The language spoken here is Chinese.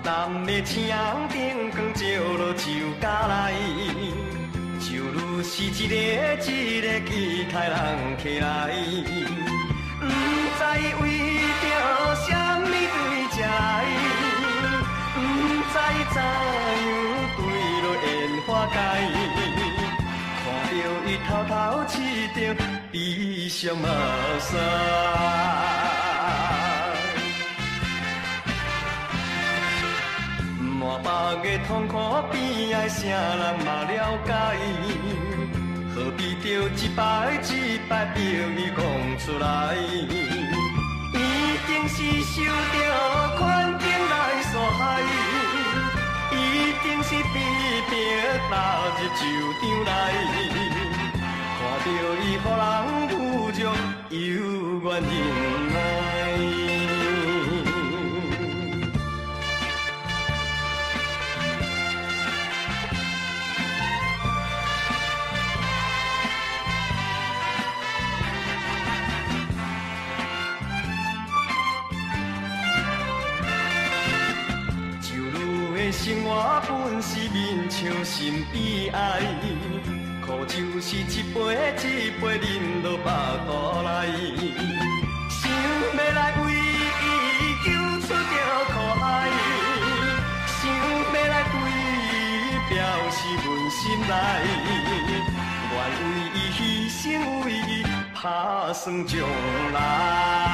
南的青顶光照落树架来，就如是一个一个期待人起来。不知为着什么对这来，不知怎样对落烟花界，看着伊偷偷试着悲伤目屎。满腹的痛苦边仔谁人嘛了解？何必着一摆一摆逼伊讲出来？一定是受着困境来所害，一定是逼迫踏入旧场内，看着伊予人侮辱，犹原忍耐。生活本是面笑心悲哀，苦就是一杯一杯饮落腹肚内，想要来为伊救出着苦海，想要来对伊表示阮心内，愿为伊牺牲，为伊打算将来。